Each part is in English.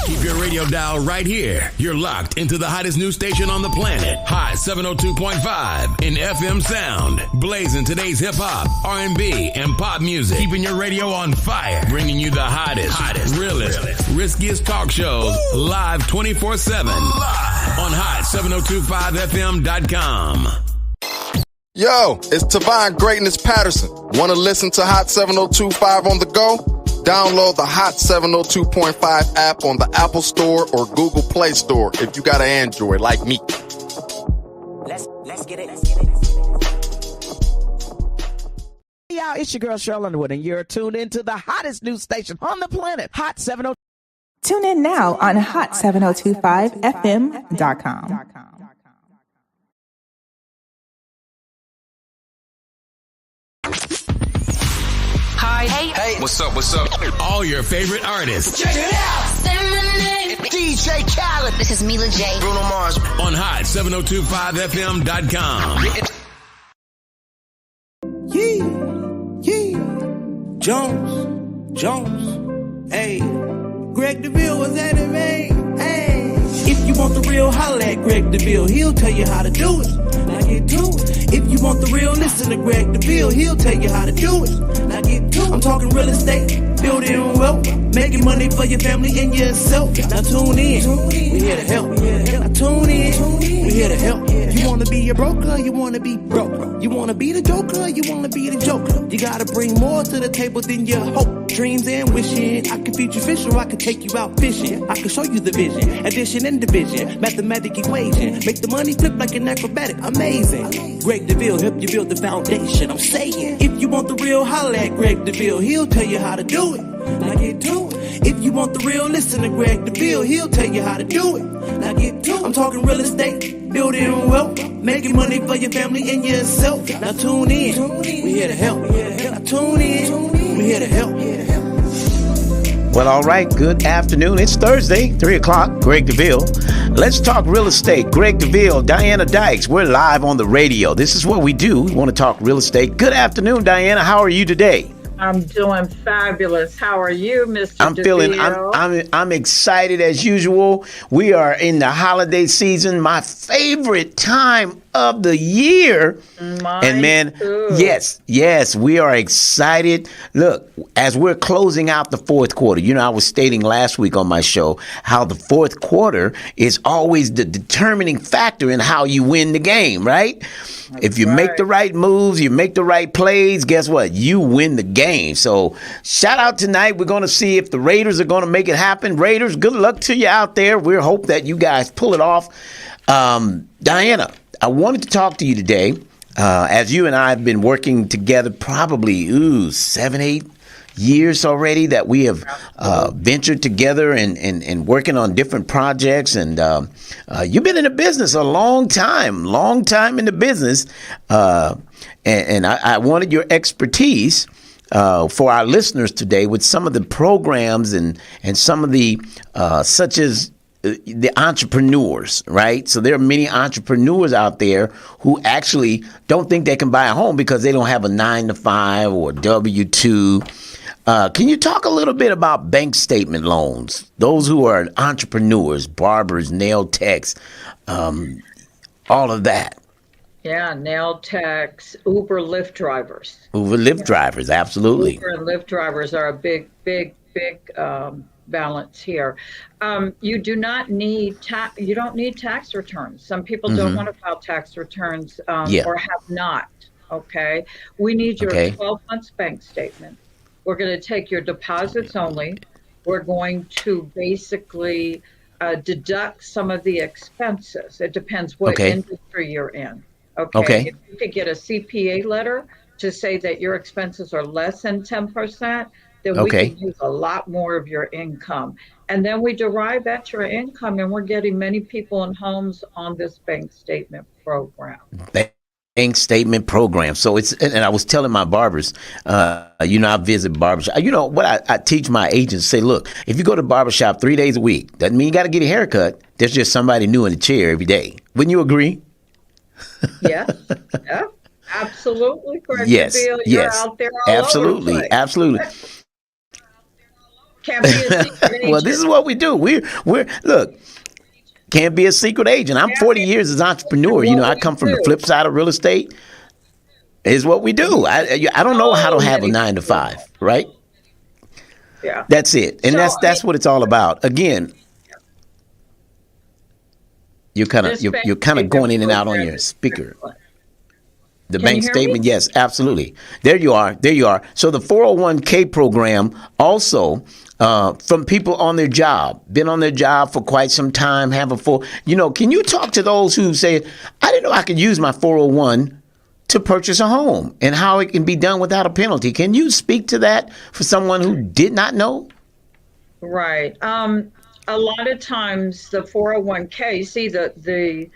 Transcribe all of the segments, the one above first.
Keep your radio dial right here. You're locked into the hottest news station on the planet. Hot 702.5 in FM sound. Blazing today's hip-hop, R&B, and pop music. Keeping your radio on fire. Bringing you the hottest, realest, riskiest talk shows live 24/7 on hot7025fm.com. Yo, it's Tavon Greatness Patterson. Want to listen to Hot 702.5 on the go? Download the Hot 702.5 app on the Apple Store or Google Play Store if you got an Android like me. Let's get it. Hey, y'all, it's your girl Cheryl Underwood, and you're tuned into the hottest news station on the planet, Hot 702. Tune in now on hot7025fm.com. Hi. Hey. What's up? All your favorite artists. Check it out. DJ Khaled. This is Mila J. Bruno Mars. On hot7025fm.com. Yeah. Jones. Hey. Greg Deville was at it, man. Hey. If you want the real, holla at Greg Deville. He'll tell you how to do it. Now get to it. If you want the real, listen to Greg Deville. He'll tell you how to do it. Now get to it. I'm talking real estate, building wealth, making money for your family and yourself. Now tune in. We here to help. Now tune in. We here to help. You wanna be a broker, you wanna be broke. You wanna be the joker, you wanna be the joker. You gotta bring more to the table than your hope, dreams, and wishing. I can feed you fish or I can take you out fishing. I can show you the vision, addition and division, mathematic equation. Make the money flip like an acrobatic, amazing. Greg Deville help you build the foundation. I'm saying, if you want the real, holla at Greg Deville. He'll tell you how to do it. Now get to it. If you want the real, listen to Greg Deville. He'll tell you how to do it. Now get to it. I'm talking real estate, building wealth, making money for your family and yourself. Now tune in. We here to help. Now tune in. We here to help. Well, all right. Good afternoon. It's Thursday, 3 o'clock. Greg Deville. Let's talk real estate. Greg Deville, Diana Dykes. We're live on the radio. This is what we do. We want to talk real estate. Good afternoon, Diana. How are you today? I'm doing fabulous. How are you, Mr. I'm excited as usual. We are in the holiday season, my favorite time of the year. Mine too. Yes, we are excited. Look, as we're closing out the fourth quarter, I was stating last week on my show how the fourth quarter is always the determining factor in how you win the game, right? If you make the right moves, you make the right plays, guess what? You win the game. So shout out tonight. We're going to see if the Raiders are going to make it happen. Raiders, good luck to you out there. We hope that you guys pull it off. Diana, I wanted to talk to you today, as you and I have been working together probably 7-8 years already that we have ventured together and working on different projects. And you've been in the business a long time in the business. And I wanted your expertise for our listeners today with some of the programs and some of the such as the entrepreneurs, right? So there are many entrepreneurs out there who actually don't think they can buy a home because they don't have a 9-to-5 or W-2. Can you talk a little bit about bank statement loans? Those who are entrepreneurs, barbers, nail techs, all of that. Yeah, nail techs, Uber, Lyft drivers. Drivers, absolutely. Uber and Lyft drivers are a big balance here. You don't need tax returns. Some people don't want to file tax returns or have not. Okay, we need your 12 months bank statement. We're going to take your deposits only. We're going to basically deduct some of the expenses. It depends what industry you're in. Okay. If you could get a CPA letter to say that your expenses are less than 10%, then we can use a lot more of your income. And then we derive at your income, and we're getting many people in homes on this bank statement program. Bank statement program. So and I was telling my barbers, I visit barbershop. What I teach my agents, say, look, if you go to barbershop 3 days a week, doesn't mean you got to get a haircut. There's just somebody new in the chair every day. Wouldn't you agree? Yes. Yeah. Absolutely. Correct. Yes. You're out there all over the place. Absolutely. Can't be a secret agent. Well, this is what we do. We're look. Can't be a secret agent. I'm 40 years as an entrepreneur. You know, I come from the flip side of real estate. Is what we do. I don't know how to have a 9 to 5, right? Yeah. That's it. And that's what it's all about. Again, you're kind of going in and out on your speaker. The bank statement, yes, absolutely. There you are. So the 401k program also from people on their job, been on their job for quite some time, have a full, can you talk to those who say, I didn't know I could use my 401 to purchase a home and how it can be done without a penalty? Can you speak to that for someone who did not know? Right. A lot of times the 401k, see, the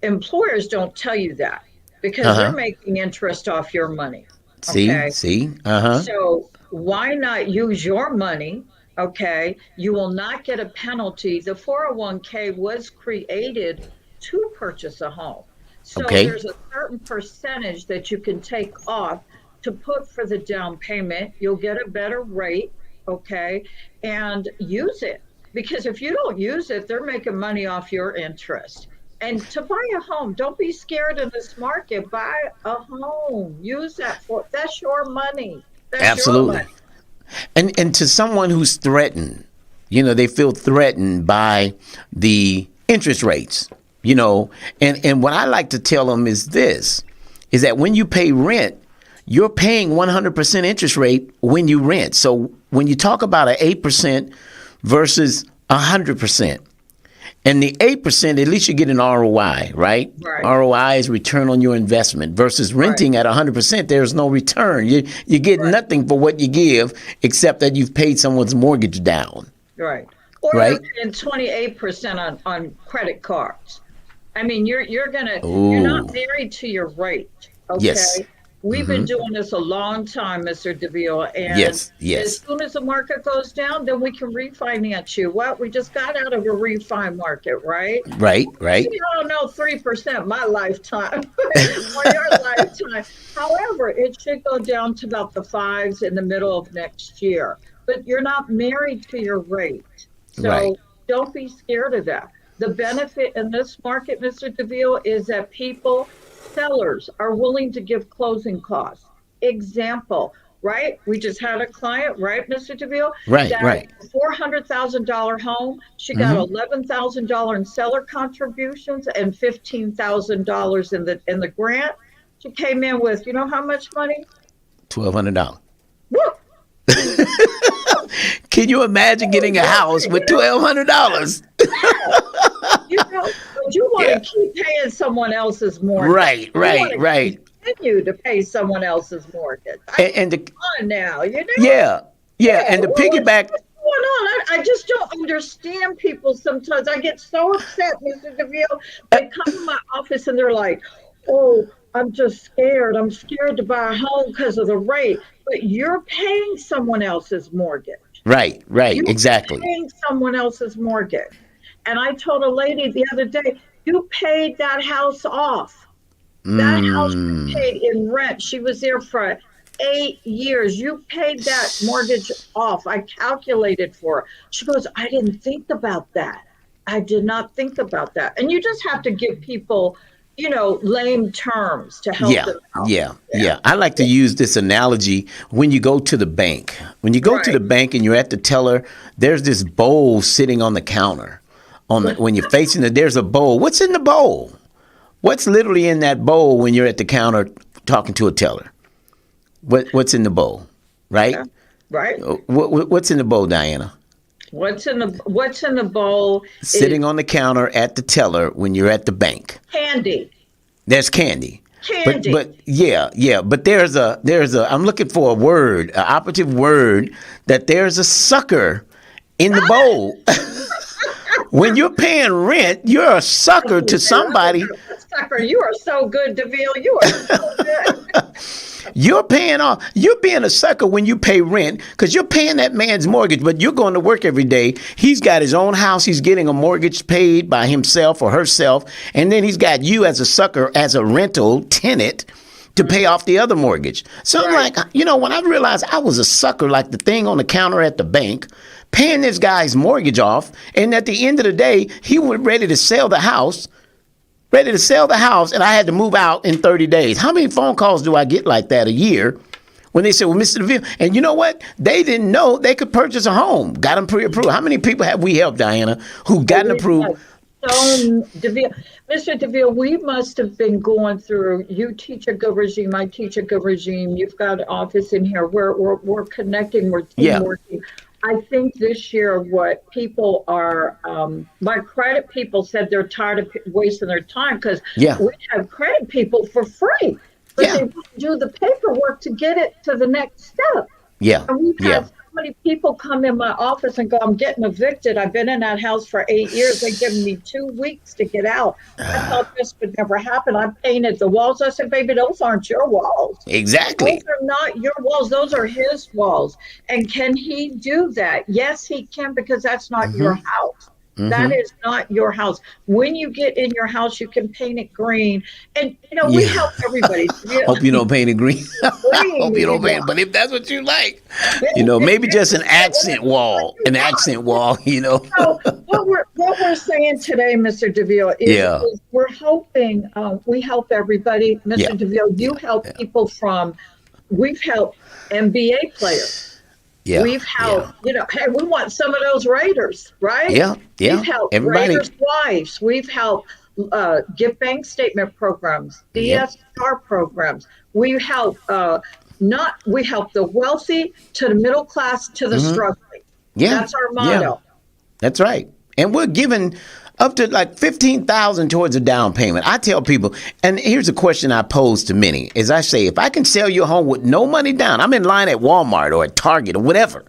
employers don't tell you that because they're making interest off your money. Okay? See? So why not use your money? Okay. You will not get a penalty. The 401k was created to purchase a home. So there's a certain percentage that you can take off to put for the down payment. You'll get a better rate, okay, and use it. Because if you don't use it, they're making money off your interest. And to buy a home, don't be scared in this market. Buy a home. Use that's your money. That's absolutely. Your money. And to someone who's threatened, they feel threatened by the interest rates. And what I like to tell them is this, is that when you pay rent, you're paying 100% interest rate when you rent. So when you talk about an 8% versus 100%, and the 8%, at least you get an ROI, right? ROI is return on your investment versus renting at 100%. There's no return. You get nothing for what you give except that you've paid someone's mortgage down. Right. Or and 28% on credit cards. I mean, you're not married to your rate. Okay. Yes. We've been doing this a long time, Mr. Deville. And yes. As soon as the market goes down, then we can refinance you. Well, we just got out of a refi market, right? Right. I don't know, 3% my lifetime or your lifetime. However, it should go down to about the 5s in the middle of next year. But you're not married to your rate. So don't be scared of that. The benefit in this market, Mr. Deville, is that sellers are willing to give closing costs. Example, right? We just had a client, right, Mr. Deville? Right. $400,000 home. She got $11,000 in seller contributions and $15,000 in the grant. She came in with, you know how much money? $1,200. Woo! Can you imagine getting a house with $1,200? You want to keep paying someone else's mortgage. Right. Continue to pay someone else's mortgage. Come on now, Yeah. And the piggyback. What's going on? I just don't understand people sometimes. I get so upset, Mr. Deville. They come to my office and they're like, "Oh, I'm just scared. I'm scared to buy a home because of the rate." But you're paying someone else's mortgage. Right. Exactly. You're paying someone else's mortgage. And I told a lady the other day, you paid that house off. That house was paid in rent. She was there for 8 years. You paid that mortgage off. I calculated for her. She goes, I didn't think about that. I did not think about that. And you just have to give people, lame terms to help them out. Yeah. I like to use this analogy when you go to the bank. When you go to the bank and you're at the teller, there's this bowl sitting on the counter. When you're facing it, there's a bowl. What's in the bowl? What's literally in that bowl when you're at the counter talking to a teller? What's in the bowl, right? Yeah, right. What's in the bowl, Diana? What's in the bowl? Sitting on the counter at the teller when you're at the bank. Candy. There's candy. Candy. But there's a I'm looking for a word, an operative word, that there's a sucker in the bowl. When you're paying rent, you're a sucker to somebody. Sucker, you are so good, Deville. You are so good. You're being a sucker when you pay rent because you're paying that man's mortgage, but you're going to work every day. He's got his own house. He's getting a mortgage paid by himself or herself. And then he's got you as a sucker, as a rental tenant to pay off the other mortgage. So I'm like, when I realized I was a sucker, like the thing on the counter at the bank, paying this guy's mortgage off, and at the end of the day, he was ready to sell the house, and I had to move out in 30 days. How many phone calls do I get like that a year? When they said, well, Mr. Deville, and you know what? They didn't know they could purchase a home. Got them pre-approved. How many people have we helped, Diana, who gotten approved? So, Mr. Deville, we must have been going through, you teach a good regime, I teach a good regime. You've got an office in here. We're connecting, we're team working. I think this year what people are, my credit people said they're tired of wasting their time because we have credit people for free. But they wouldn't do the paperwork to get it to the next step. Yeah. And we've had so many people come in my office and go, I'm getting evicted. I've been in that house for 8 years. They give me 2 weeks to get out. I thought this would never happen. I painted the walls. I said, baby, those aren't your walls. Exactly. Those are not your walls. Those are his walls. And can he do that? Yes, he can, because that's not your house. That is not your house. When you get in your house, you can paint it green. And, we help everybody. Hope you don't paint it green. Hope you don't paint it. But if that's what you like, maybe just an accent wall. So what we're saying today, Mr. Deville, is we're hoping, we help everybody. Mr. Deville, you help people we've helped NBA players. Yeah, we've helped, hey, we want some of those Raiders, right? Yeah. We've helped Raiders' wives. We've helped get bank statement programs, DSR programs. We help we help the wealthy to the middle class to the struggling. Yeah, that's our motto. Yeah. That's right, and we're giving up to like $15,000 towards a down payment. I tell people, and here's a question I pose to many, is I say, if I can sell you a home with no money down, I'm in line at Walmart or at Target or whatever,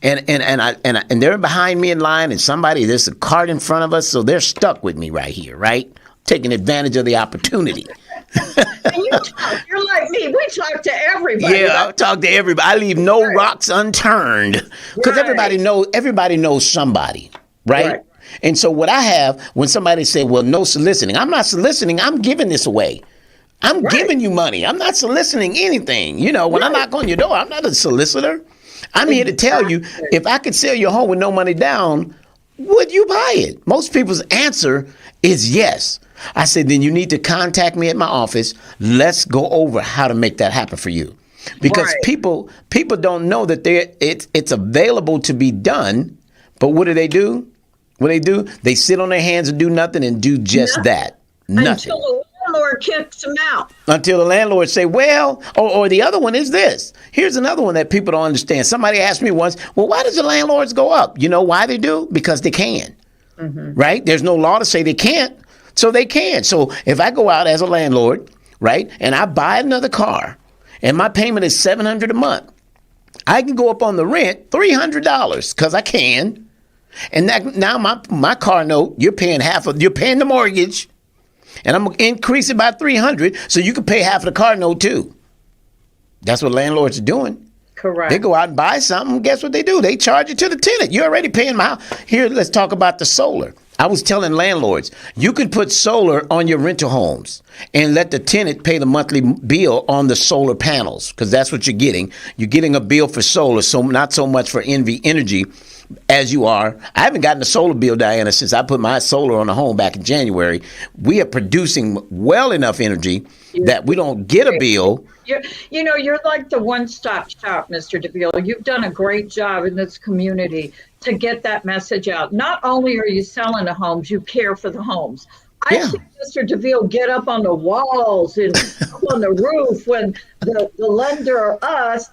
and they're behind me in line, and there's a cart in front of us, so they're stuck with me right here, right? Taking advantage of the opportunity. You're like me. We talk to everybody. Yeah, I talk to everybody. I leave no rocks unturned because everybody knows somebody, right? And so what I have, when somebody say, well, no soliciting, I'm not soliciting, I'm giving this away. I'm giving you money. I'm not soliciting anything. When I knock on your door, I'm not a solicitor. I'm here to tell you, if I could sell your home with no money down, would you buy it? Most people's answer is yes. I said, then you need to contact me at my office. Let's go over how to make that happen for you. Because people don't know that it's available to be done. But what do? They sit on their hands and do nothing and do just that. Nothing. Until the landlord kicks them out. Until the landlord say, well, or the other one is this. Here's another one that people don't understand. Somebody asked me once, well, why does the landlords go up? You know why they do? Because they can. Right? There's no law to say they can't. So they can. So if I go out as a landlord, right, and I buy another car and my payment is $700 a month, I can go up on the rent $300 because I can. And now my car note, you're paying the mortgage, and I'm going to increase it by $300 so you can pay half of the car note too. That's what landlords are doing. Correct. They go out and buy something. Guess what they do? They charge it to the tenant. You're already paying my house. Here, let's talk about the solar. I was telling landlords, you can put solar on your rental homes and let the tenant pay the monthly bill on the solar panels because that's what you're getting. You're getting a bill for solar, so not so much for NV Energy as you are. I haven't gotten a solar bill, Diana, since I put my solar on the home back in January. We are producing well enough energy that we don't get a bill. You're like the one-stop shop, Mr. Deville. You've done a great job in this community to get that message out. Not only are you selling the homes, you care for the homes. I see Mr. Deville get up on the walls and up on the roof when the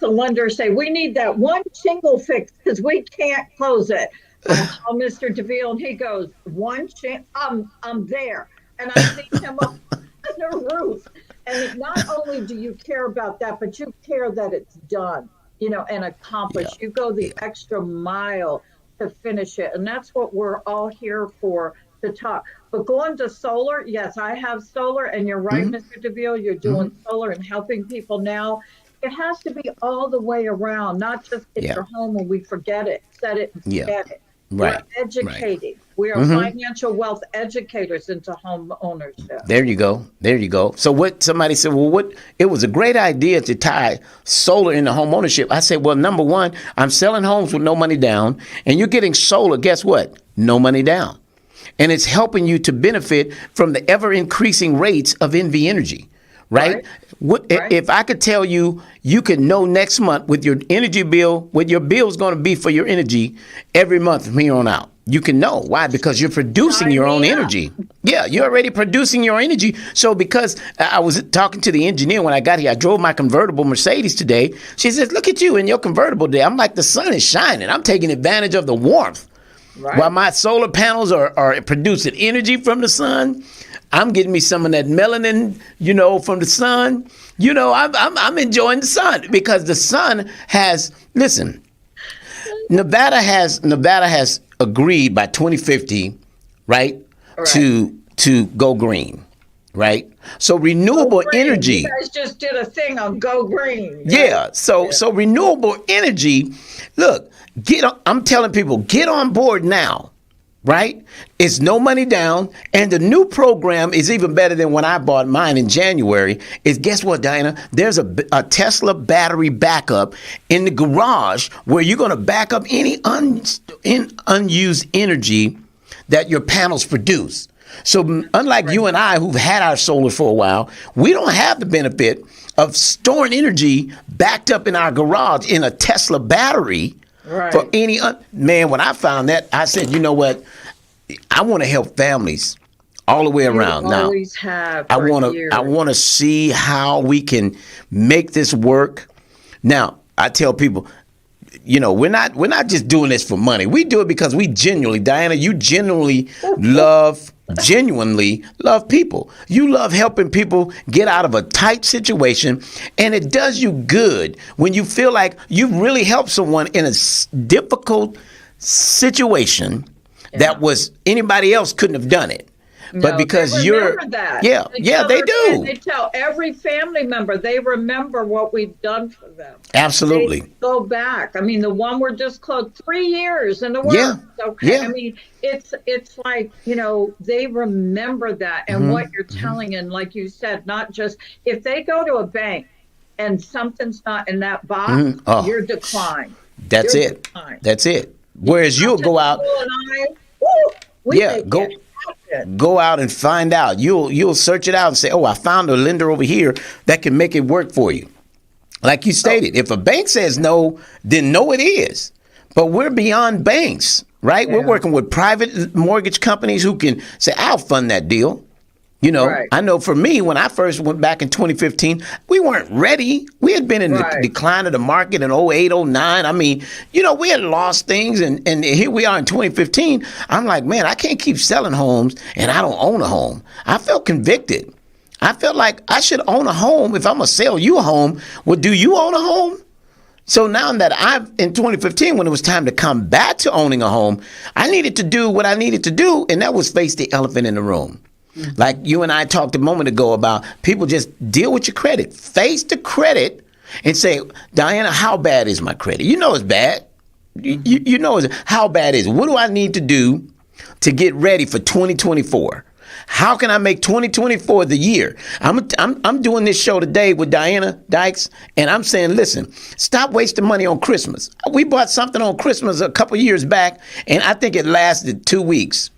lender say, we need that one shingle fixed because we can't close it. I call Mr. Deville and he goes, I'm there. And I see him up on the roof. And not only do you care about that, but you care that it's done, and accomplished. You go the extra mile to finish it. And that's what we're all here for, to talk. But going to solar, yes, I have solar. And you're right, Mr. Deville, you're doing solar and helping people now. It has to be all the way around, not just get your home when we forget it, set it and forget it. Right. We're educating. Right. We are financial wealth educators into home ownership. There you go. There you go. So what somebody said, well, it was a great idea to tie solar into home ownership. I said, well, number one, I'm selling homes with no money down, and you're getting solar. Guess what? No money down. And it's helping you to benefit from the ever increasing rates of NV energy. Right? If I could tell you, you can know next month with your energy bill, what your bill is going to be for your energy every month from here on out. You can know. Why? Because you're producing your own energy. Yeah, you're already producing your energy. So because I was talking to the engineer when I got here, I drove my convertible Mercedes today. She says, look at you in your convertible today. I'm like, the sun is shining. I'm taking advantage of the warmth. Right. While my solar panels are producing energy from the sun, I'm getting me some of that melanin, from the sun. I'm enjoying the sun because the sun has, listen, Nevada has agreed by 2050, right, to go green, right? So renewable energy. You guys just did a thing on Go Green. Right? Yeah. So renewable energy, look, I'm telling people, get on board now. Right? It's no money down. And the new program is even better than when I bought mine in January. Is guess what, Diana? There's a Tesla battery backup in the garage where you're going to back up any unused energy that your panels produce. So unlike you and I who've had our solar for a while, we don't have the benefit of storing energy backed up in our garage in a Tesla battery. Right. For any man, when I found that, I said, you know what? I want to help families all the way around. Now, I want to see how we can make this work. Now, I tell people, we're not just doing this for money. We do it because we genuinely, Diana, you genuinely love people. You love helping people get out of a tight situation, and it does you good when you feel like you've really helped someone in a difficult situation that was anybody else couldn't have done it. But because you're, that. They do. They tell every family member, they remember what we've done for them. Absolutely. They go back. I mean, the one we're just closed 3 years in the world. Yeah. Okay. Yeah. I mean, it's like, they remember that and what you're telling. And like you said, not just if they go to a bank and something's not in that box, you're declined. That's it. Declined. That's it. Whereas you'll go out. Go out and find out. You'll search it out and say, oh, I found a lender over here that can make it work for you. Like you stated, if a bank says no, then no it is. But we're beyond banks, right? Yeah. We're working with private mortgage companies who can say, I'll fund that deal. I know for me, when I first went back in 2015, we weren't ready. We had been in the decline of the market in 08, 09. I mean, we had lost things. And here we are in 2015. I'm like, man, I can't keep selling homes and I don't own a home. I felt convicted. I felt like I should own a home. If I'm going to sell you a home, well, do you own a home? So now that in 2015, when it was time to come back to owning a home, I needed to do what I needed to do. And that was face the elephant in the room. Like you and I talked a moment ago about people just deal with your credit. Face the credit and say, Diana, how bad is my credit? It's bad. You know how bad is it? What do I need to do to get ready for 2024? How can I make 2024 the year? I'm doing this show today with Diana Dykes, and I'm saying, listen, stop wasting money on Christmas. We bought something on Christmas a couple years back, and I think it lasted 2 weeks.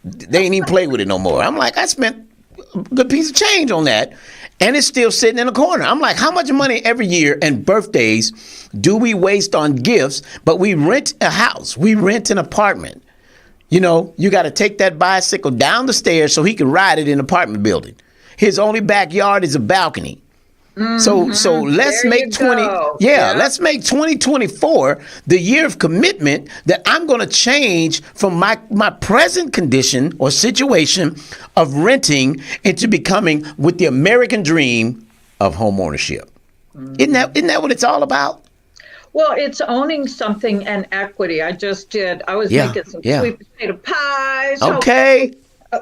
They ain't even play with it no more. I'm like, I spent a good piece of change on that, and it's still sitting in a corner. I'm like, how much money every year and birthdays do we waste on gifts, but we rent a house, we rent an apartment? You got to take that bicycle down the stairs so he can ride it in an apartment building. His only backyard is a balcony. Mm-hmm. So let's make let's make 2024 the year of commitment that I'm going to change from my present condition or situation of renting into becoming with the American dream of home ownership. Mm-hmm. Isn't that what it's all about? Well, it's owning something and equity. I was making some sweet potato pies. Okay.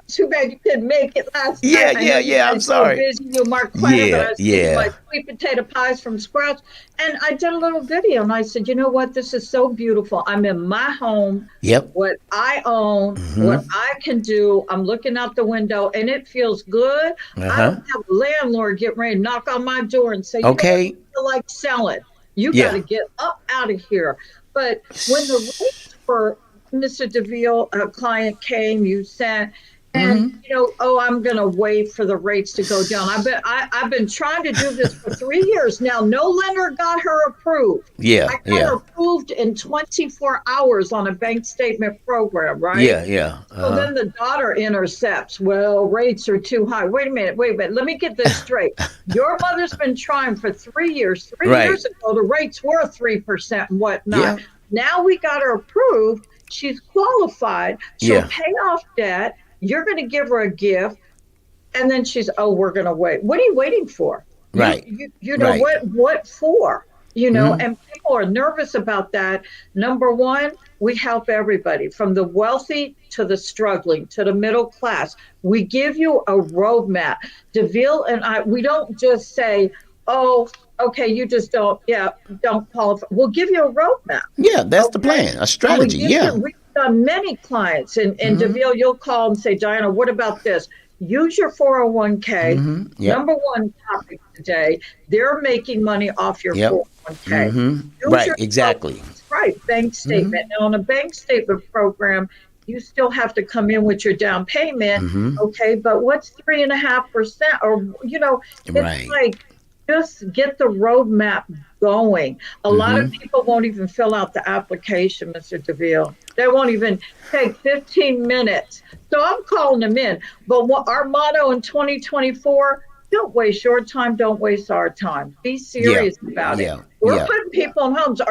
Too bad you couldn't make it last night. Yeah. I'm sorry. Busy, you Mark Clatter, but I was eating my sweet potato pies from Sprouts, and I did a little video, and I said, you know what? This is so beautiful. I'm in my home. Yep. What I own, what I can do. I'm looking out the window, and it feels good. I don't have a landlord get ready to knock on my door and say, you know what, I feel like selling. You got to get up out of here. But when the rates for Mr. Deville, a client came, you sent, and I'm going to wait for the rates to go down. I've been trying to do this for 3 years now. No lender got her approved. I got her approved in 24 hours on a bank statement program, right? So then the daughter intercepts. Well, rates are too high. Wait a minute. Let me get this straight. Your mother's been trying for 3 years. 3 years ago, the rates were 3% and whatnot. Now we got her approved. She's qualified. She'll pay off debt. You're going to give her a gift, and then we're going to wait. What are you waiting for? Right. You know, what for? And people are nervous about that. Number one, we help everybody from the wealthy to the struggling to the middle class. We give you a roadmap. Deville and I, we don't just say, oh, okay, you just don't qualify. We'll give you a roadmap. Yeah, that's the plan, a strategy. We've done many clients, and Deville, you'll call and say, Diana, what about this? Use your 401k. Number one topic today, they're making money off your 401k. Right, exactly. Right, bank statement. Now, on a bank statement program, you still have to come in with your down payment, okay? But what's 3.5%? Or, it's like, just get the roadmap going. A lot of people won't even fill out the application, Mr. Deville. They won't even take 15 minutes. So I'm calling them in. But our motto in 2024, don't waste your time, don't waste our time. Be serious about it. We're putting people in homes.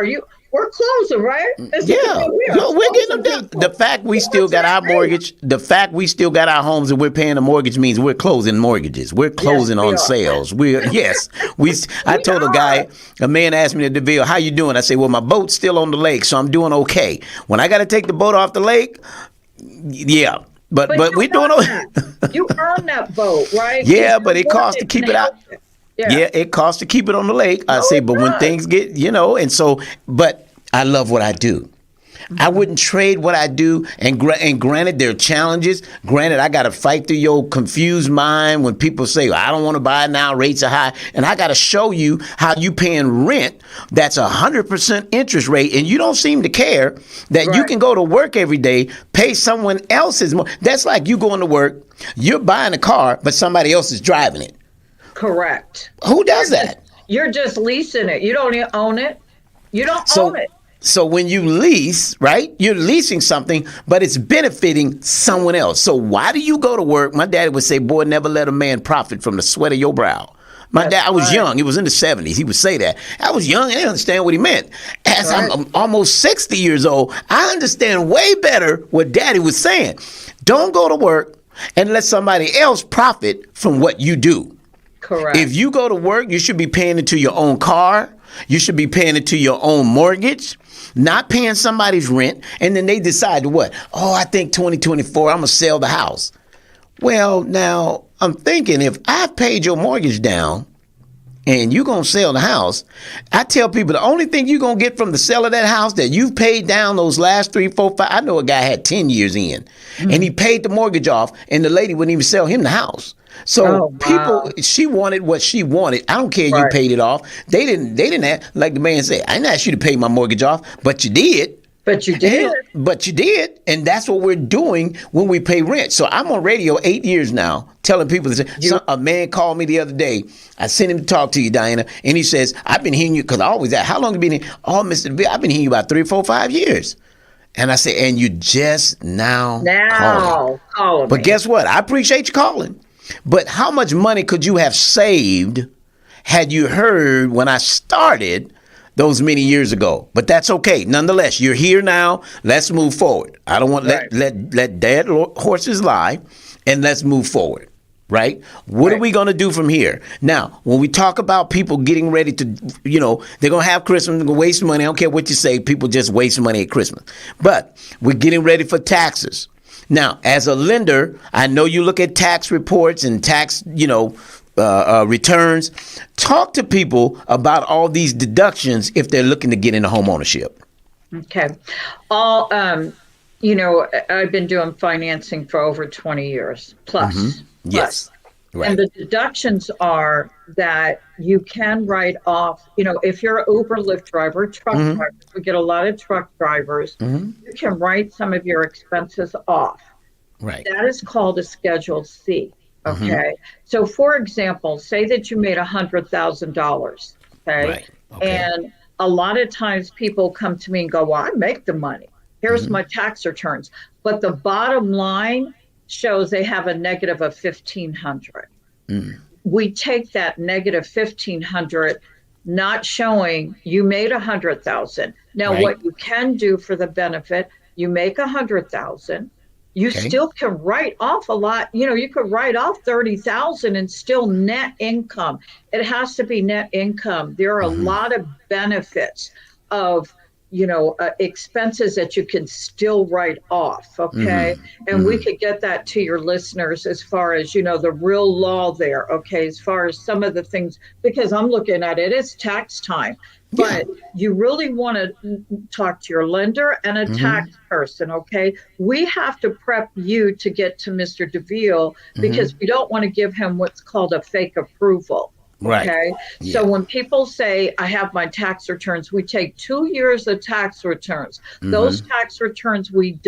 We're closing, right? We're getting them done. The fact we still got our mortgage, the fact we still got our homes and we're paying the mortgage means we're closing mortgages. We're closing on sales. I told a man asked me at Deville, how you doing? I said, well, my boat's still on the lake, so I'm doing okay. When I got to take the boat off the lake, but we're doing okay. You earn that boat, right? Yeah, but it costs to keep it out. Yeah, it costs to keep it on the lake. I say, but when things get, but I love what I do. I wouldn't trade what I do. And granted, there are challenges. Granted, I got to fight through your confused mind when people say, I don't want to buy now, rates are high. And I got to show you how you paying rent that's 100% interest rate. And you don't seem to care that you can go to work every day, pay someone else's more. That's like you going to work, you're buying a car, but somebody else is driving it. Correct. Who does that? You're just leasing it. You don't own it. You don't own it. So when you lease, right, you're leasing something, but it's benefiting someone else. So why do you go to work? My daddy would say, boy, never let a man profit from the sweat of your brow. My dad, I was young. It was in the 70s. He would say that. I was young. I didn't understand what he meant. As I'm almost 60 years old, I understand way better what daddy was saying. Don't go to work and let somebody else profit from what you do. Correct. If you go to work, you should be paying into your own car. You should be paying into your own mortgage, not paying somebody's rent. And then they decide to what? Oh, I think 2024, I'm going to sell the house. Well, now I'm thinking if I've paid your mortgage down and you're going to sell the house, I tell people the only thing you're going to get from the sale of that house that you've paid down those last 3, 4, 5. I know a guy had 10 years in and he paid the mortgage off and the lady wouldn't even sell him the house. So she wanted what she wanted. I don't care you paid it off. They didn't have, like the man said, I didn't ask you to pay my mortgage off, but you did. But you did. But you did. And that's what we're doing when we pay rent. So I'm on radio 8 years now telling people that a man called me the other day. I sent him to talk to you, Diana. And he says, I've been hearing you because I always ask, how long have you been here? Oh, Mr. DeVille, I've been hearing you about 3, 4, 5 years. And I said, and you just now calling. But guess what? I appreciate you calling. But how much money could you have saved had you heard when I started those many years ago? But that's okay. Nonetheless, you're here now. Let's move forward. I don't want let dead horses lie, and let's move forward. Right? What are we going to do from here? Now, when we talk about people getting ready to, they're going to have Christmas, they're going to waste money. I don't care what you say. People just waste money at Christmas. But we're getting ready for taxes. Now, as a lender, I know you look at tax reports and tax, returns. Talk to people about all these deductions if they're looking to get into home ownership. Okay. I've been doing financing for over 20 years plus. Mm-hmm. Yes. Right. And the deductions are that you can write off, if you're an Uber, Lyft driver, truck driver, we get a lot of truck drivers, you can write some of your expenses off. Right. That is called a Schedule C. Okay. So for example, say that you made $100,000. Okay? Right. Okay. And a lot of times people come to me and go, well, I make the money. Here's my tax returns. But the bottom line shows they have a negative of $1,500. We take that negative $1,500, not showing you made $100,000. Now, what you can do for the benefit, you make $100,000. You still can write off a lot. You could write off $30,000 and still net income. It has to be net income. There are a lot of benefits of expenses that you can still write off. Okay. And we could get that to your listeners as far as, the real law there. Okay. As far as some of the things, because I'm looking at it, it's tax time, but you really want to talk to your lender and a tax person. Okay. We have to prep you to get to Mr. Deville because we don't want to give him what's called a fake approval. Right. Okay. Yeah. So when people say, I have my tax returns, we take 2 years of tax returns. Those tax returns, we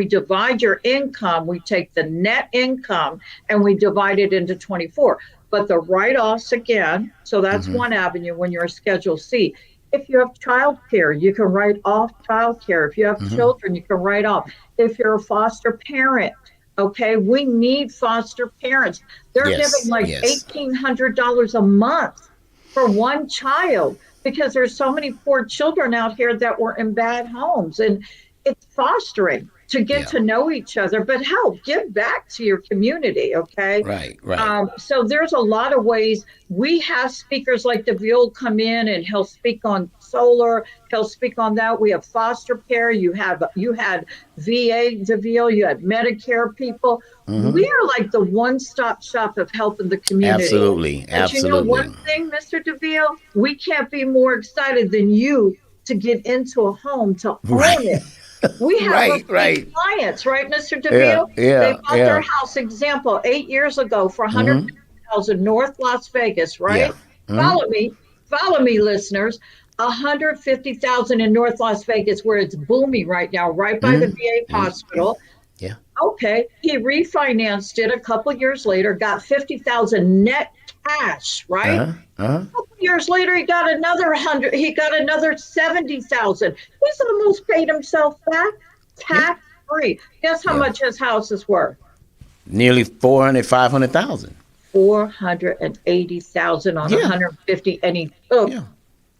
divide your income. We take the net income and we divide it into 24. But the write-offs again, so that's one avenue when you're a Schedule C. If you have child care, you can write off child care. If you have children, you can write off. If you're a foster parent, okay, we need foster parents. They're giving like $1,800 a month for one child because there's so many poor children out here that were in bad homes. And it's fostering to get to know each other, but help give back to your community. Okay. Right. So there's a lot of ways. We have speakers like Deville come in and he'll speak on solar. He'll speak on that. We have foster care. You had VA, Deville. You had Medicare people. We are like the one-stop shop of helping the community. Absolutely. But you know one thing, Mr. Deville, we can't be more excited than you to get into a home to own it. We have clients, right, Mr. Deville? They bought their house, example, 8 years ago for $150,000 North Las Vegas, right? Follow me, listeners. $150,000 in North Las Vegas, where it's booming right now, right by the VA hospital. Yeah. Okay. He refinanced it a couple years later, got $50,000 net cash, right? A couple years later, he got another $100,000. He got another $70,000. He's almost paid himself back tax free. Guess how much his house is worth? Nearly $400,000, $500,000. $480,000 on 150, and he took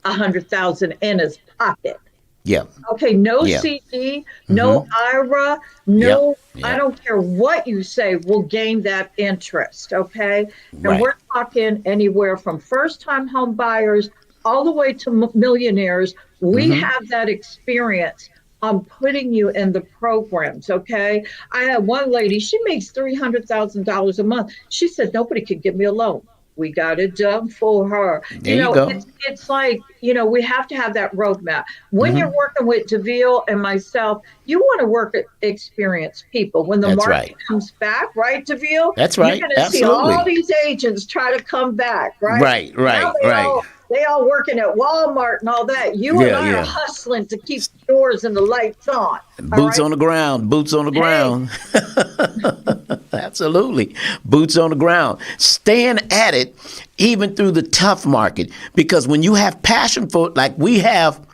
$100,000 in his pocket. Yeah. Okay. No CD, no IRA, no. I don't care what you say. Will gain that interest. Okay. And we're talking anywhere from first-time home buyers all the way to millionaires. We have that experience on putting you in the programs. Okay. I had one lady. She makes $300,000 a month. She said nobody could give me a loan. We got it done for her. There you go. It's like, we have to have that roadmap. When you're working with Deville and myself, you want to work with experienced people. When the market comes back, right, Deville? That's right. You're going to see all these agents try to come back, right? Right. They all working at Walmart and all that. You and I are hustling to keep the doors and the lights on. Boots on the ground. Absolutely. Boots on the ground. Staying at it even through the tough market. Because when you have passion for, like we have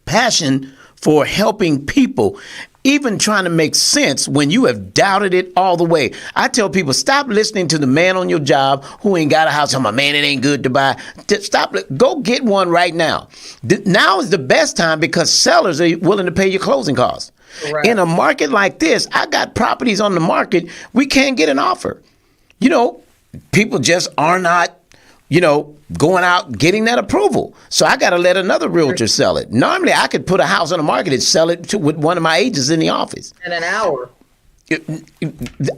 passion for helping people, even trying to make sense when you have doubted it all the way. I tell people, stop listening to the man on your job who ain't got a house. I'm a man, it ain't good to buy. Stop. Go get one right now. Now is the best time because sellers are willing to pay your closing costs. Correct. In a market like this, I got properties on the market. We can't get an offer. People just are not, going out getting that approval. So I got to let another realtor sell it. Normally, I could put a house on the market and sell it with one of my agents in the office. In an hour.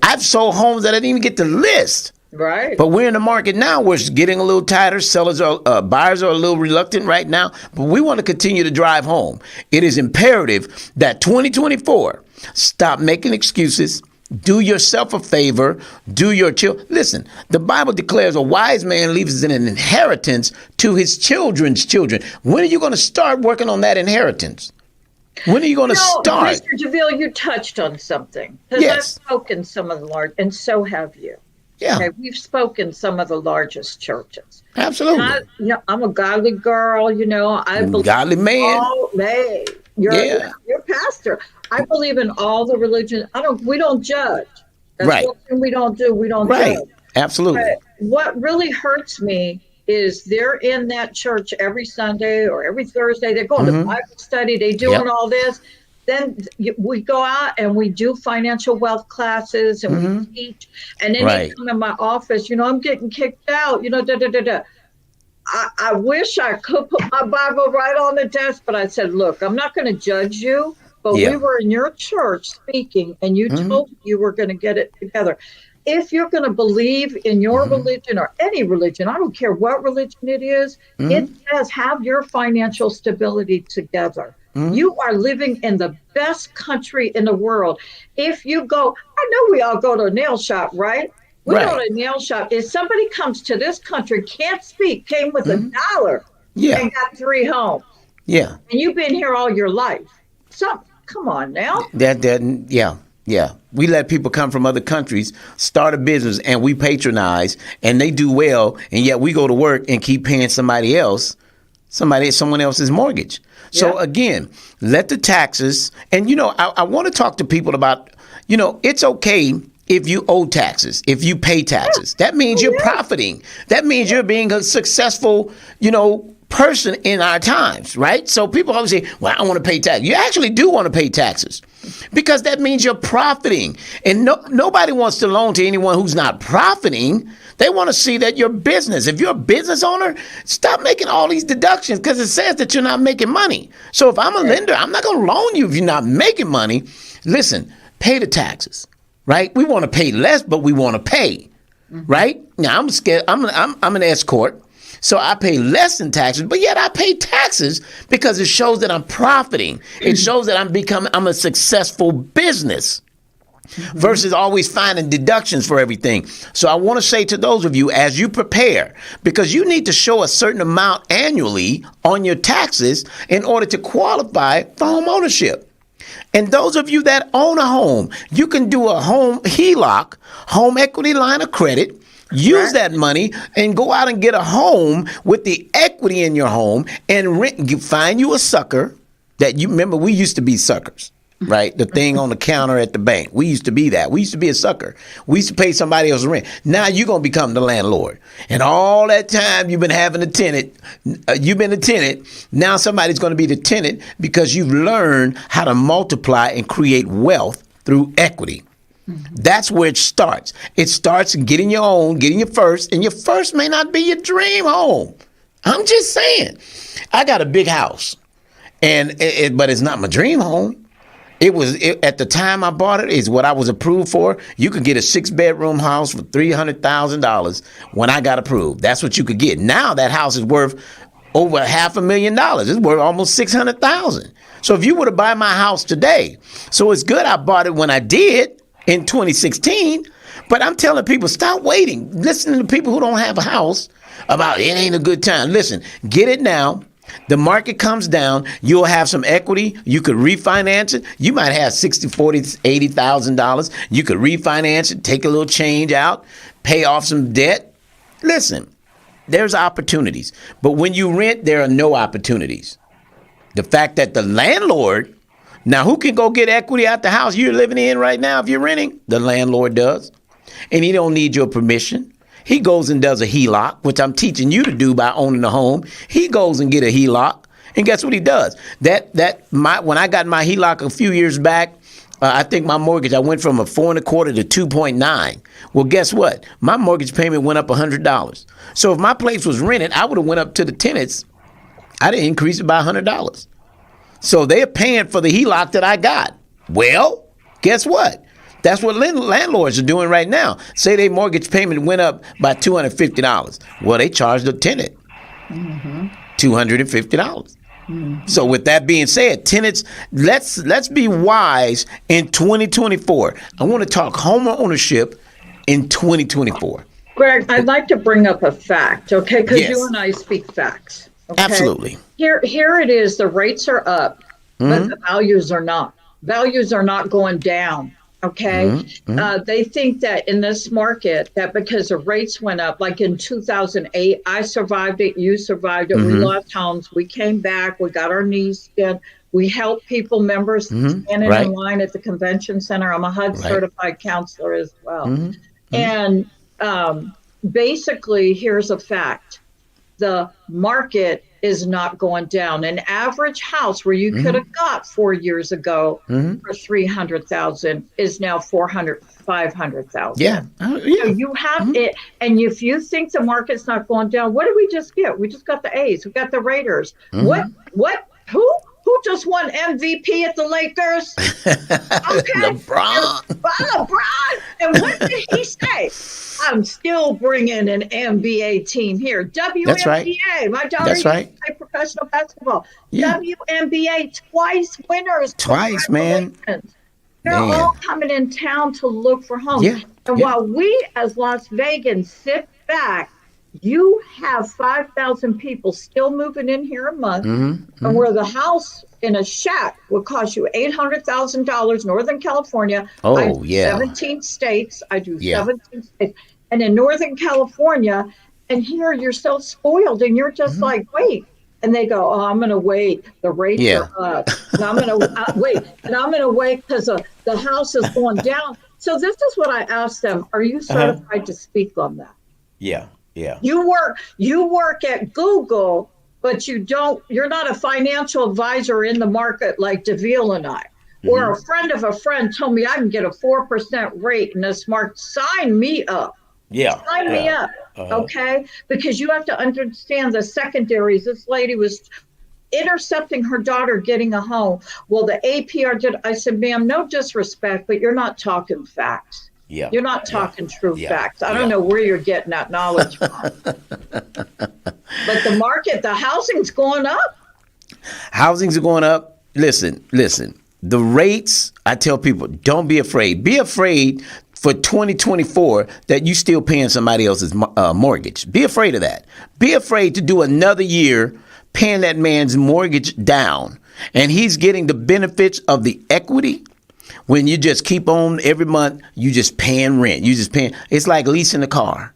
I've sold homes that I didn't even get to list. Right. But we're in the market now where it's getting a little tighter. Buyers are a little reluctant right now. But we want to continue to drive home. It is imperative that 2024, stop making excuses. Do yourself a favor. Do your children. Listen, the Bible declares a wise man leaves an inheritance to his children's children. When are you going to start working on that inheritance? When are you going to start? Mr. Deville, you touched on something. Because Yes. I've spoken some of the large, and so have you. Yeah. Okay, we've spoken some of the largest churches. Absolutely. I'm a godly girl. I believe Godly man. You're a pastor. I believe in all the religions. We don't judge. That's Right. one thing we don't do. We don't Right. judge. Absolutely. But what really hurts me is they're in that church every Sunday or every Thursday. They're going to Bible study. They're doing all this. Then we go out and we do financial wealth classes and we teach. And then they come in my office, I'm getting kicked out, I wish I could put my Bible right on the desk, but I said, look, I'm not going to judge you, but we were in your church speaking and you told me you were going to get it together. If you're going to believe in your religion or any religion, I don't care what religion it is, it says have your financial stability together. You are living in the best country in the world. If you go, I know we all go to a nail shop, right? We go to a nail shop. If somebody comes to this country, can't speak, came with $1 and got 3 homes. Yeah. And you've been here all your life. So come on now. Yeah. We let people come from other countries, start a business, and we patronize, and they do well, and yet we go to work and keep paying someone else's mortgage. So again, let the taxes, and I want to talk to people about, it's okay if you owe taxes, if you pay taxes. That means you're profiting. That means you're being a successful, person in our times, right? So people always say, well, I want to pay taxes. You actually do want to pay taxes because that means you're profiting. And nobody wants to loan to anyone who's not profiting. They want to see that your business, if you're a business owner, stop making all these deductions because it says that you're not making money. So if I'm a lender, I'm not going to loan you if you're not making money. Listen, pay the taxes, right? We want to pay less, but we want to pay, right? Now, I'm scared. I'm an S corp. So I pay less in taxes, but yet I pay taxes because it shows that I'm profiting. It shows that I'm a successful business versus always finding deductions for everything. So I want to say to those of you, as you prepare, because you need to show a certain amount annually on your taxes in order to qualify for home ownership. And those of you that own a home, you can do a home HELOC, home equity line of credit. Use that money and go out and get a home with the equity in your home and rent. You find you a sucker that you remember. We used to be suckers, right? The thing on the counter at the bank. We used to be that. We used to be a sucker. We used to pay somebody else rent. Now you're going to become the landlord. And all that time you've been having a tenant, you've been a tenant. Now somebody's going to be the tenant because you've learned how to multiply and create wealth through equity. That's where it starts. It starts getting your own, getting your first, and your first may not be your dream home. I'm just saying. I got a big house, but it's not my dream home. At the time I bought it, is what I was approved for. You could get a 6-bedroom house for $300,000 when I got approved. That's what you could get. Now that house is worth over $500,000. It's worth almost $600,000. So if you were to buy my house today, so it's good I bought it when I did. In 2016, but I'm telling people, stop waiting. Listening to people who don't have a house about it ain't a good time. Listen, get it now. The market comes down. You'll have some equity. You could refinance it. You might have $60,000, $40,000, $80,000. You could refinance it, take a little change out, pay off some debt. Listen, there's opportunities. But when you rent, there are no opportunities. The fact that the landlord, now, who can go get equity out the house you're living in right now if you're renting? The landlord does. And he don't need your permission. He goes and does a HELOC, which I'm teaching you to do by owning a home. He goes and get a HELOC. And guess what he does? When I got my HELOC a few years back, I think my mortgage, I went from a 4.25 to 2.9. Well, guess what? My mortgage payment went up $100. So if my place was rented, I would have went up to the tenants. I'd have increased it by $100. So they're paying for the HELOC that I got. Well, guess what? That's what landlords are doing right now. Say their mortgage payment went up by $250. Well, they charged the tenant $250. So with that being said, tenants, let's be wise in 2024. I want to talk home ownership in 2024. Greg, I'd like to bring up a fact, okay? Because you and I speak facts. Okay? Absolutely. Here it is. The rates are up, but the values are not. Values are not going down. Okay. They think that in this market, that because the rates went up, like in 2008, I survived it. You survived it. We lost homes. We came back. We got our knees skinned. We helped people, members standing in line at the convention center. I'm a HUD certified counselor as well. And basically, here's a fact. The market is not going down. An average house where you could have got 4 years ago for $300,000 is now $500,000. Yeah. So you have it. And if you think the market's not going down, what did we just get? We just got the A's. We got the Raiders. What? Who just won MVP at the Lakers? Okay. LeBron. And what did he say? I'm still bringing an NBA team here. WNBA. That's right. My daughter used to play professional basketball. WNBA, twice winners. Twice, man. They're all coming in town to look for homes. And while we as Las Vegans sit back, you have 5,000 people still moving in here a month, and where the house in a shack would cost you $800,000, Northern California. I do 17 states. I do 17 states. And in Northern California, and here you're so spoiled, and you're just like, wait. And they go, oh, I'm going to wait. The rates are up. And I'm going to wait. And I'm going to wait because the house is going down. So this is what I asked them. Are you certified to speak on that? Yeah. You work at Google, but you're not a financial advisor in the market like Deville and I. Or a friend of a friend told me I can get a 4% rate in this market. Sign me up. Sign me up. Okay? Because you have to understand the secondaries. This lady was intercepting her daughter getting a home. Well, the APR did. I said, ma'am, no disrespect, but you're not talking facts. You're not talking true facts. I don't know where you're getting that knowledge from. But the market, the housing's going up. Housing's going up. Listen. The rates, I tell people, don't be afraid. Be afraid for 2024 that you still paying somebody else's mortgage. Be afraid of that. Be afraid to do another year paying that man's mortgage down. And he's getting the benefits of the equity. When you just keep on every month, you just paying rent. It's like leasing a car.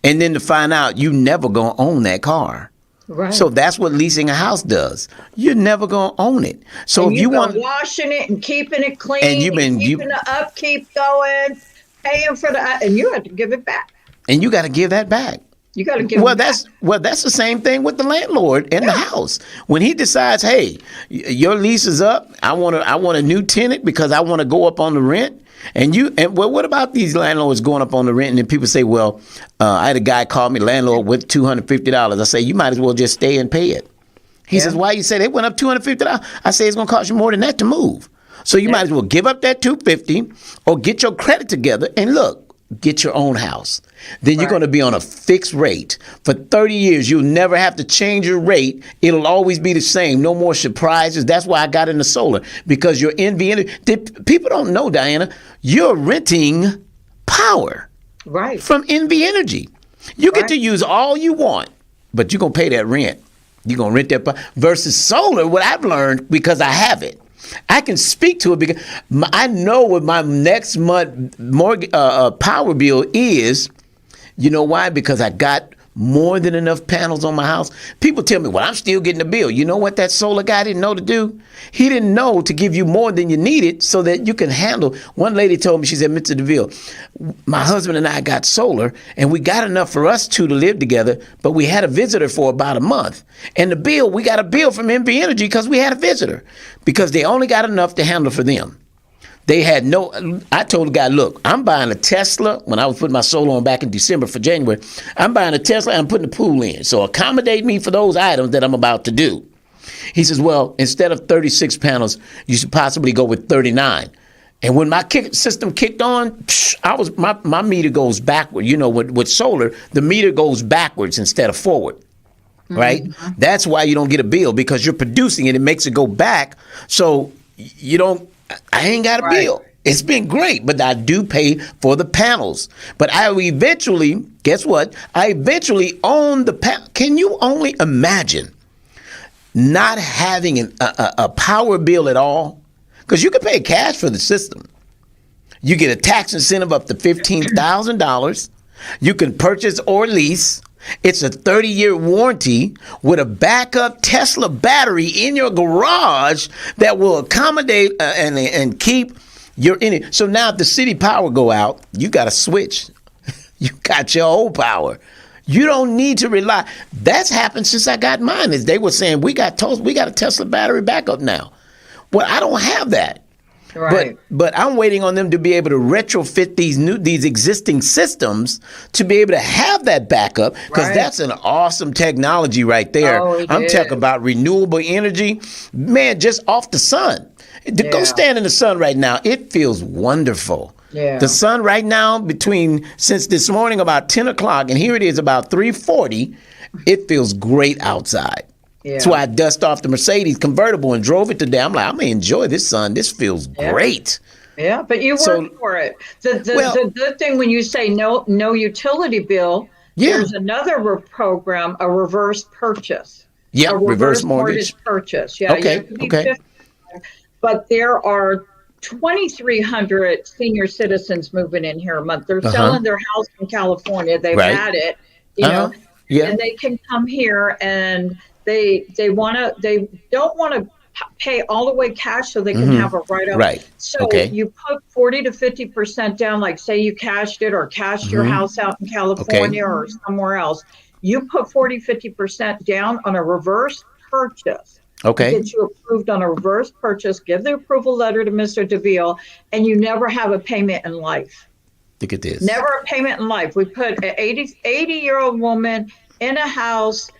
And then to find out you never going to own that car. Right. So that's what leasing a house does. You're never going to own it. So and if you want washing it and keeping it clean and keeping the upkeep going, paying for and you have to give it back. And you got to give that back. You got to give it back. That's the same thing with the landlord in the house. When he decides, hey, your lease is up, I want a new tenant because I want to go up on the rent. What about these landlords going up on the rent? And then people say, well, I had a guy call me landlord with $250. I say, you might as well just stay and pay it. He says, why? You say they went up $250? I say it's going to cost you more than that to move. So you might as well give up that $250 or get your credit together and get your own house. Then you're going to be on a fixed rate. For 30 years, you'll never have to change your rate. It'll always be the same. No more surprises. That's why I got into solar, because you're NV. People don't know, Diana, you're renting power from NV Energy. You get to use all you want, but you're going to pay that rent. You're going to rent that power. Versus solar, what I've learned, because I have it, I can speak to it because I know what my next month power bill is. You know why? Because I got more than enough panels on my house. People tell me, well, I'm still getting the bill. You know what that solar guy didn't know to do? He didn't know to give you more than you needed so that you can handle. One lady told me, she said, Mr. Deville, my husband and I got solar and we got enough for us two to live together, but we had a visitor for about a month. And the bill, we got a bill from NV Energy because we had a visitor, because they only got enough to handle for them. They had I told the guy, look, I'm buying a Tesla. When I was putting my solar on back in December for January, I'm buying a Tesla and I'm putting the pool in. So accommodate me for those items that I'm about to do. He says, well, instead of 36 panels, you should possibly go with 39. And when my system kicked on, my meter goes backward. You know, with solar, the meter goes backwards instead of forward. Right? Mm-hmm. That's why you don't get a bill, because you're producing it. It makes it go back. So I ain't got a bill. It's been great, but I do pay for the panels. But I eventually, guess what? I eventually own the panel. Can you only imagine not having a power bill at all? Because you can pay cash for the system. You get a tax incentive up to $15,000. You can purchase or lease. It's a 30-year warranty with a backup Tesla battery in your garage that will accommodate and keep your energy. So now if the city power go out, you got to switch. You got your old power. You don't need to rely. That's happened since I got mine. Is they were saying we got a Tesla battery backup now. Well, I don't have that. Right. But I'm waiting on them to be able to retrofit these existing systems to be able to have that backup, because that's an awesome technology right there. I'm talking about renewable energy, man, just off the sun. Go stand in the sun right now. It feels wonderful. Yeah. The sun right now, since this morning about 10 o'clock, and here it is about 3:40, it feels great outside. Yeah. That's why I dust off the Mercedes convertible and drove it today. I'm like, I'm going to enjoy this sun. This feels great. Yeah, but you work for it. The good thing when you say no utility bill, there's another program, a reverse purchase. Yeah, reverse mortgage purchase. Yeah. Okay. But there are 2,300 senior citizens moving in here a month. They're selling their house in California. They've had it, know, and they can come here and they don't want to pay all the way cash so they can have a write-up. Right. So you put 40 to 50% down, like say you cashed it or cashed your house out in California or somewhere else. You put 40, 50% down on a reverse purchase. Okay. Get you approved on a reverse purchase, give the approval letter to Mr. Deville, and you never have a payment in life. Look at this. Never a payment in life. We put an 80-year-old woman in a house.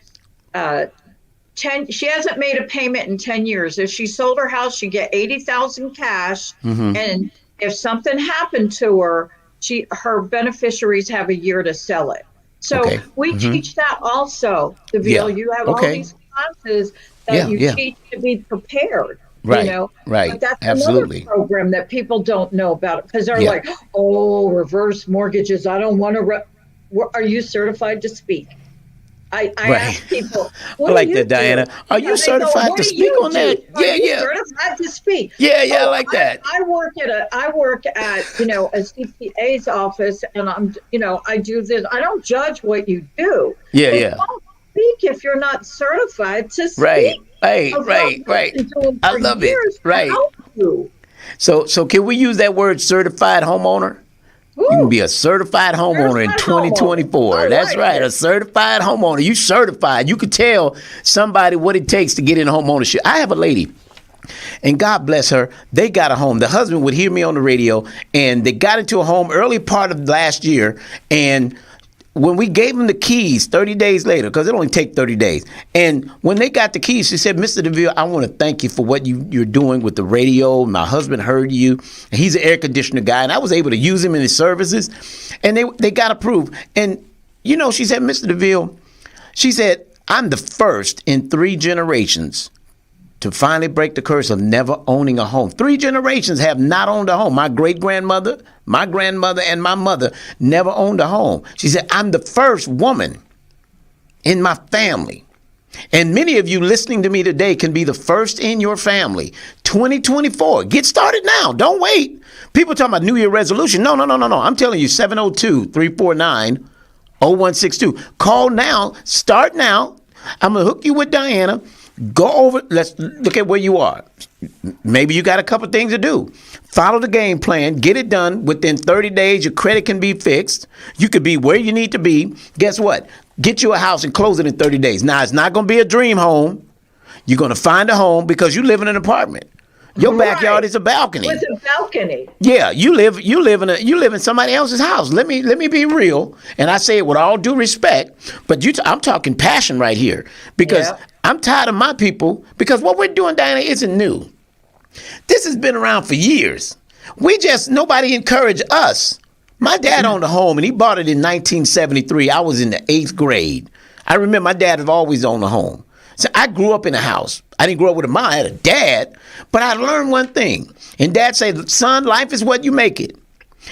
She hasn't made a payment in 10 years. If she sold her house, she'd get $80,000 cash. And if something happened to her, her beneficiaries have a year to sell it. So we teach that also, Deville. You have all these classes that you teach to be prepared. Right. You know? Right. But that's Absolutely. another program that people don't know about, because they're like, oh, reverse mortgages. I don't want to. Are you certified to speak? I ask people, I like that, Diana. Are you certified to speak on that? Yeah. Certified to speak. Yeah, I like that. I work at a CPA's office, and I do this. I don't judge what you do. Yeah. Don't speak if you're not certified to speak. Right. I love it. Right. So can we use that word certified homeowner? You can be a certified homeowner in 2024. That's right, a certified homeowner. You certified. You could tell somebody what it takes to get in home ownership. I have a lady, and God bless her, they got a home. The husband would hear me on the radio, and they got into a home early part of last year, and when we gave them the keys 30 days later, because it only take 30 days, and when they got the keys, she said, Mr. Deville, I want to thank you for what you're doing with the radio. My husband heard you, and he's an air conditioner guy, and I was able to use him in his services, and they got approved. And, she said, Mr. Deville, she said, I'm the first in 3 generations to finally break the curse of never owning a home. 3 generations have not owned a home. My great-grandmother, my grandmother, and my mother never owned a home. She said, I'm the first woman in my family. And many of you listening to me today can be the first in your family. 2024. Get started now. Don't wait. People talking about New Year resolution. No. I'm telling you, 702-349-0162. Call now. Start now. I'm going to hook you with Diana. Go over, let's look at where you are. Maybe you got a couple things to do. Follow the game plan, get it done. Within 30 days, your credit can be fixed. You could be where you need to be. Guess what? Get you a house and close it in 30 days. Now, it's not going to be a dream home. You're going to find a home because you live in an apartment. Your backyard is a balcony. With a balcony. Yeah, you live in somebody else's house. Let me be real, and I say it with all due respect, but I'm talking passion right here, because I'm tired of my people, because what we're doing, Diana, isn't new. This has been around for years. Nobody encouraged us. My dad owned a home, and he bought it in 1973. I was in the 8th grade. I remember my dad had always owned a home. So I grew up in a house. I didn't grow up with a mom. I had a dad, but I learned one thing. And Dad said, son, life is what you make it.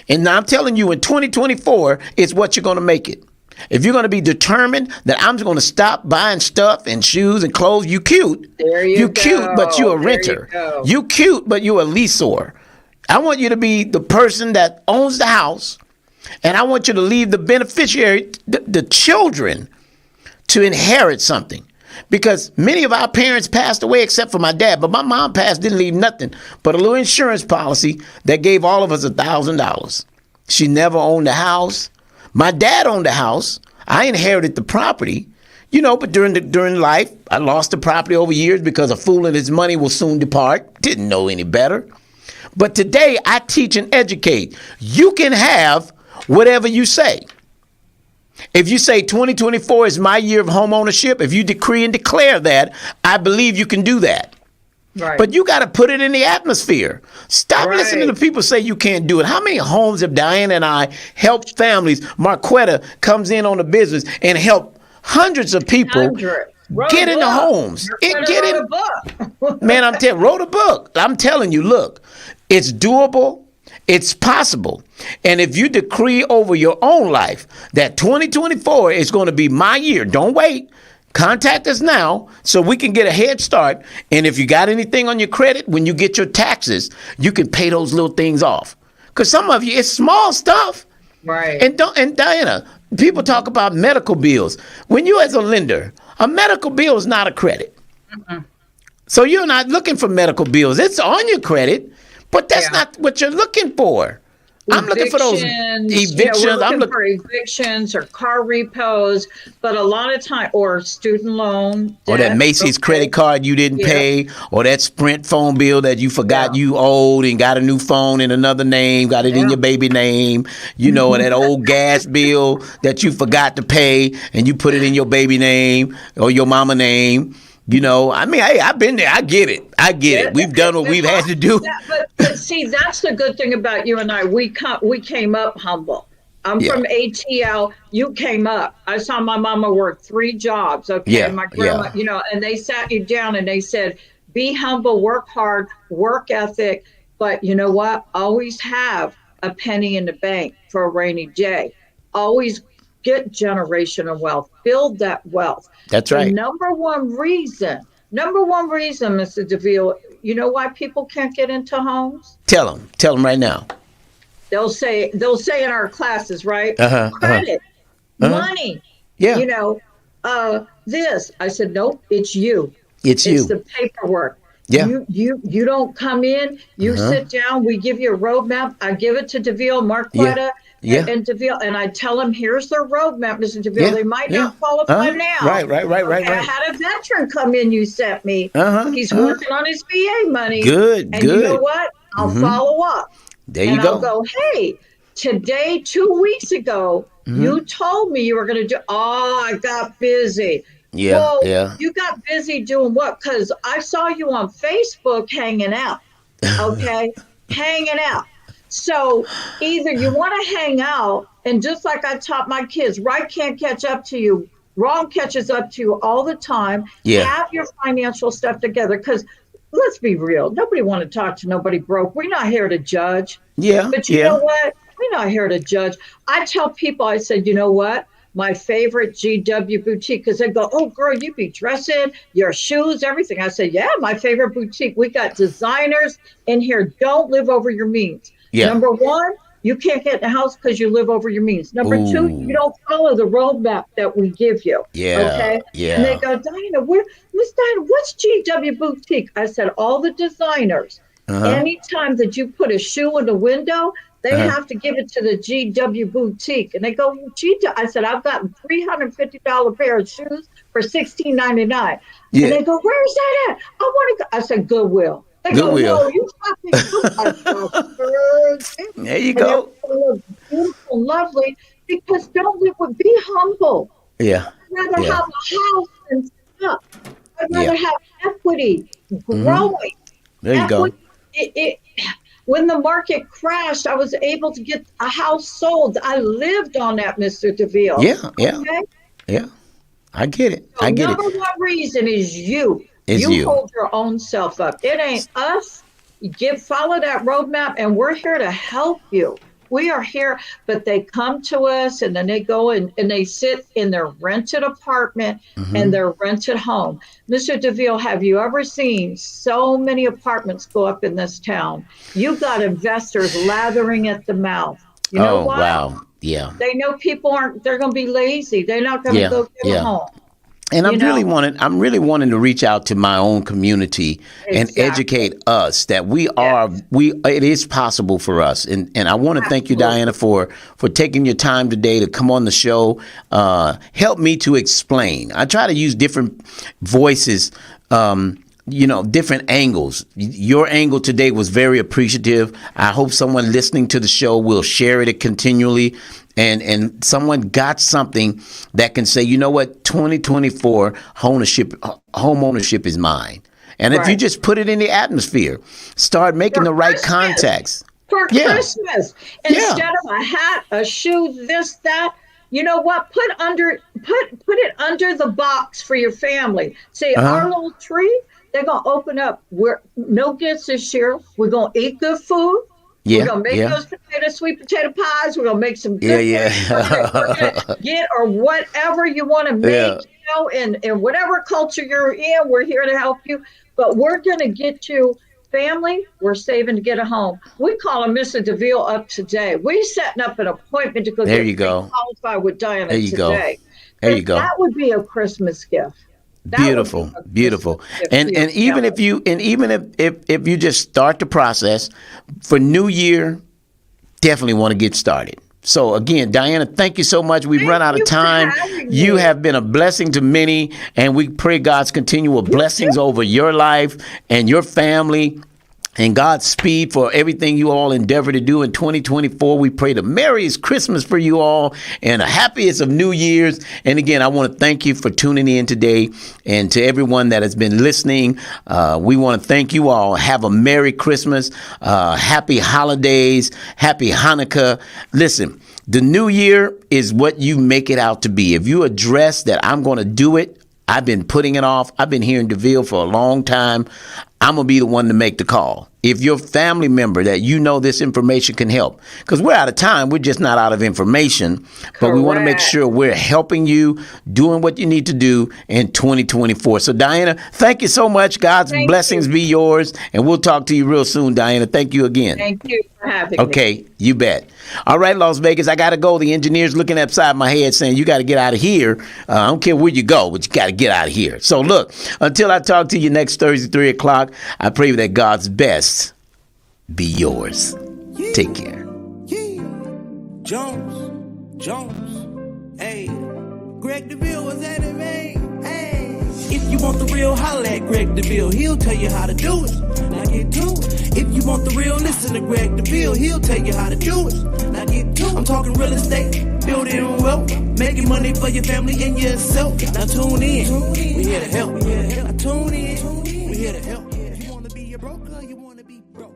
And now I'm telling you, in 2024, it's what you're going to make it. If you're going to be determined that I'm going to stop buying stuff and shoes and clothes, you cute. You cute, but you're a renter. You cute, but you're a leaseor. I want you to be the person that owns the house, and I want you to leave the beneficiary, the children, to inherit something. Because many of our parents passed away except for my dad, but my mom didn't leave nothing but a little insurance policy that gave all of us $1,000. She never owned a house. My dad owned a house. I inherited the property, but during life, I lost the property over years because a fool and his money will soon depart. Didn't know any better. But today I teach and educate. You can have whatever you say. If you say 2024 is my year of home ownership, if you decree and declare that, I believe you can do that. Right. But you got to put it in the atmosphere. Stop listening to people say you can't do it. How many homes have Diana and I helped families? Marquetta comes in on the business and help hundreds of people get into homes. Man, wrote a book. I'm telling you, look, it's doable. It's possible. And if you decree over your own life that 2024 is going to be my year, don't wait. Contact us now so we can get a head start. And if you got anything on your credit, when you get your taxes, you can pay those little things off. Because some of you, it's small stuff. Right. And Diana, people talk about medical bills. When you as a lender, a medical bill is not a credit. So you're not looking for medical bills. It's on your credit. But that's not what you're looking for. I'm looking for those evictions. We're looking for evictions or car repos, but a lot of time, or student loan debt, or that Macy's credit card you didn't pay, or that Sprint phone bill that you forgot you owed and got a new phone in another name, got it in your baby name, or that old gas bill that you forgot to pay and you put it in your baby name or your mama name. Hey, I've been there. I get it. We've done what we've had to do. But see, that's the good thing about you and I. We came up humble. I'm from ATL. You came up. I saw my mama work 3 jobs. Okay. My grandma, and they sat you down and they said, be humble, work hard, work ethic. But you know what? Always have a penny in the bank for a rainy day. Always get generational wealth, build that wealth. That's right. The number one reason, Mr. Deville, you know why people can't get into homes? Tell them right now. They'll say in our classes, right? Credit, money, this. I said, nope, it's you. It's the paperwork. Yeah. You don't come in, you sit down, we give you a roadmap. I give it to Deville, Marquetta, and Deville, and I tell them, here's their roadmap, Mr. Deville. They might not qualify now. Right. I had a veteran come in you sent me. He's working on his VA money. Good. You know what? I'll follow up. There you go. I'll go, hey, today, 2 weeks ago, you told me you were going to do, I got busy. You got busy doing what? Because I saw you on Facebook hanging out, hanging out. So either you want to hang out, and just like I taught my kids, right can't catch up to you, wrong catches up to you all the time. Have your financial stuff together, because let's be real, nobody want to talk to nobody broke. We're not here to judge. But you know what? We're not here to judge. I tell people, I said, you know what? My favorite GW boutique, because they go, oh, girl, you be dressing, your shoes, everything. I said, yeah, my favorite boutique. We got designers in here. Don't live over your means. Number 1, you can't get in the house because you live over your means. Number 2, you don't follow the roadmap that we give you. And they go, Diana, Miss Diana, what's GW boutique? I said, all the designers. Anytime that you put a shoe in the window, they have to give it to the GW boutique. And they go, I said, I've gotten $350 pair of shoes for $16.99. And they go, where's that at? I want to go. I said, Goodwill. They Goodwill. Go, no, you fucking There you go. Beautiful, lovely, because be humble. I'd rather have a house and stuff. I'd rather have equity growing. There you go. When the market crashed, I was able to get a house sold. I lived on that, Mr. Deville. Yeah. Okay? Yeah. I get it. So I get it. Number one reason is you. You hold your own self up. It ain't us. Follow that roadmap, and we're here to help you. We are here, but they come to us and then they go and they sit in their rented apartment and their rented home. Mr. Deville, have you ever seen so many apartments go up in this town? You've got investors lathering at the mouth. You know why? Wow. Yeah. They know people they're going to be lazy. They're not going to go get a home. And I'm really wanting to reach out to my own community and educate us that it is possible for us. And I want to thank you, Diana, for taking your time today to come on the show. Help me to explain. I try to use different voices, different angles. Your angle today was very appreciative. I hope someone listening to the show will share it continually. And someone got something that can say, you know what, 2024 home ownership is mine. And if you just put it in the atmosphere, start making the right contacts. For Christmas. Instead of a hat, a shoe, this, that, you know what? Put it under the box for your family. Say, our little tree, they're going to open up. No gifts this year. We're going to eat good food. We're going to make those sweet potato pies. We're going to make some good get or whatever you want to make, and whatever culture you're in, we're here to help you. But we're going to get you family. We're saving to get a home. We call him Mr. Deville up today. We're setting up an appointment to go qualify with Diana today. There you go. That would be a Christmas gift. Beautiful. And even if you just start the process for New Year, definitely want to get started. So again, Diana, thank you so much. We've run out of time. You have been a blessing to many, and we pray God's continual blessings over your life and your family. And God's speed for everything you all endeavor to do in 2024. We pray the merriest Christmas for you all and the happiest of New Year's. And again, I want to thank you for tuning in today. And to everyone that has been listening, we want to thank you all. Have a Merry Christmas, happy holidays, happy Hanukkah. Listen, the new year is what you make it out to be. If you address that I'm going to do it, I've been putting it off. I've been here in Deville for a long time. I'm going to be the one to make the call. If your family member that you know this information can help, because we're out of time, we're just not out of information, but we want to make sure we're helping you, doing what you need to do in 2024. So, Diana, thank you so much. God's blessings be yours, and we'll talk to you real soon, Diana. Thank you again. Thank you for having me. Okay, you bet. All right, Las Vegas, I got to go. The engineer's looking upside my head saying, you got to get out of here. I don't care where you go, but you got to get out of here. So, look, until I talk to you next Thursday, 3 o'clock, I pray that God's best be yours. Take care. Jones, hey, Greg Deville was at it, man. Hey, if you want the real, holla at Greg Deville. He'll tell you how to do it. Now get to it. If you want the real, listen to Greg Deville. He'll tell you how to do it. Now get to it. I'm talking real estate, building wealth, making money for your family and yourself. Now tune in. We here to help. Now tune in. We here to help. If you want to be a broker, you want to be broke.